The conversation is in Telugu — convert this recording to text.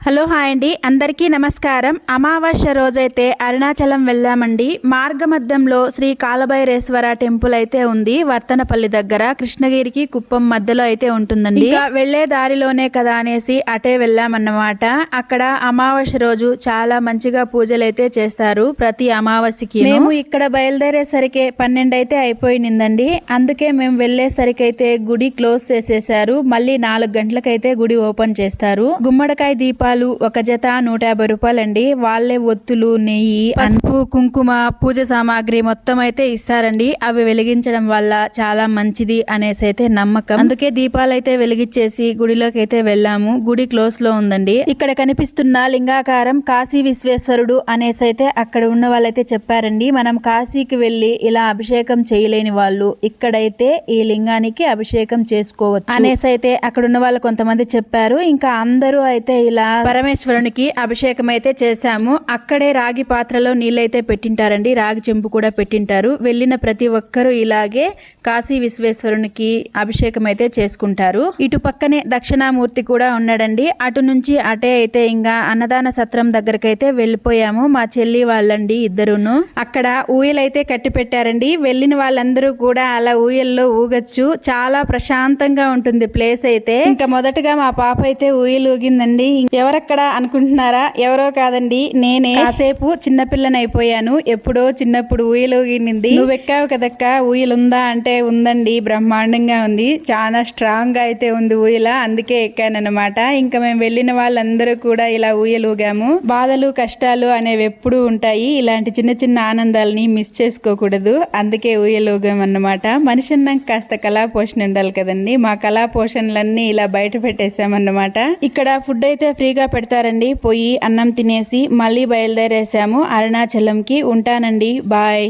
హలో హాయ్ అండి, అందరికీ నమస్కారం. అమావాస్య రోజైతే అరుణాచలం వెళ్ళామండి. మార్గమధ్యంలో శ్రీ కాలభైరేశ్వర టెంపుల్ అయితే ఉంది. వర్తనపల్లి దగ్గర కృష్ణగిరికి కుప్పం మధ్యలో అయితే ఉంటుందండి. ఇంకా వెళ్లే దారిలోనే కదా అనేసి అటే వెళ్ళామన్నమాట. అక్కడ అమావాస్య రోజు చాలా మంచిగా పూజలు అయితే చేస్తారు ప్రతి అమావాస్యకి. మేము ఇక్కడ బయలుదేరేసరికి 12 అయితే అయిపోయిందండి. అందుకే మేము వెళ్లేసరికి అయితే గుడి క్లోజ్ చేసేసారు. మళ్ళీ 4 గంటలకైతే గుడి ఓపెన్ చేస్తారు. గుమ్మడికాయ దీపాలు ఒక జత 150 రూపాయలండి. వాళ్ళే ఒత్తులు, నెయ్యి, పసుపు, కుంకుమ, పూజ సామాగ్రి మొత్తం అయితే ఇస్తారండి. అవి వెలిగించడం వల్ల చాలా మంచిది అనేసి అయితే నమ్మకం. అందుకే దీపాలు అయితే వెలిగించేసి గుడిలోకి అయితే వెళ్ళాము. గుడి క్లోజ్ లో ఉందండి. ఇక్కడ కనిపిస్తున్న లింగాకారం కాశీ విశ్వేశ్వరుడు అనేసి అయితే అక్కడ ఉన్న వాళ్ళైతే చెప్పారండి. మనం కాశీకి వెళ్ళి ఇలా అభిషేకం చేయలేని వాళ్ళు ఇక్కడైతే ఈ లింగానికి అభిషేకం చేసుకోవచ్చు అనేసి అయితే అక్కడ ఉన్న వాళ్ళు కొంతమంది చెప్పారు. ఇంకా అందరూ అయితే ఇలా పరమేశ్వరునికి అభిషేకం అయితే చేశాము. అక్కడే రాగి పాత్రలో నీళ్ళైతే పెట్టింటారండి. రాగి చెంబు కూడా పెట్టింటారు. వెళ్ళిన ప్రతి ఒక్కరూ ఇలాగే కాశీ విశ్వేశ్వరునికి అభిషేకం అయితే చేసుకుంటారు. ఇటు పక్కనే దక్షిణామూర్తి కూడా ఉన్నాడండి. అటు నుంచి అటే అయితే ఇంకా అన్నదాన సత్రం దగ్గరకైతే వెళ్ళిపోయాము. మా చెల్లి వాళ్ళండి ఇద్దరును. అక్కడ ఊయలైతే కట్టి పెట్టారండి. వెళ్ళిన వాళ్ళందరూ కూడా అలా ఊయల్లో ఊగచ్చు. చాలా ప్రశాంతంగా ఉంటుంది ప్లేస్ అయితే. ఇంకా మొదటగా మా పాప అయితే ఊయలు ఊగిందండి. ఎవరక్కడ అనుకుంటున్నారా? ఎవరో కాదండి, నేనే. కాసేపు చిన్నపిల్లనైపోయాను. ఎప్పుడో చిన్నప్పుడు ఊయలుగింది. నువ్వు ఎక్కావు కదక్క, ఊయలుందా అంటే ఉందండి, బ్రహ్మాండంగా ఉంది. చాలా స్ట్రాంగ్ గా అయితే ఉంది ఊయల, అందుకే ఎక్కానన్నమాట. ఇంకా మేము వెళ్ళిన వాళ్ళందరూ కూడా ఇలా ఊయలుగాము. బాధలు కష్టాలు అనేవి ఎప్పుడూ ఉంటాయి. ఇలాంటి చిన్న చిన్న ఆనందాలని మిస్ చేసుకోకూడదు. అందుకే ఊయలుగామన్నమాట. మనిషి అన్నాక కాస్త కళా పోషణ ఉండాలి కదండి. మా కళా పోషణలన్నీ ఇలా బయట పెట్టేశామన్నమాట. ఇక్కడ ఫుడ్ అయితే ఫ్రీగా పెడతారండి. పోయి అన్నం తినేసి మళ్ళీ బయలుదేరేసాము అరుణాచలంకి. ఉంటానండి, బాయ్.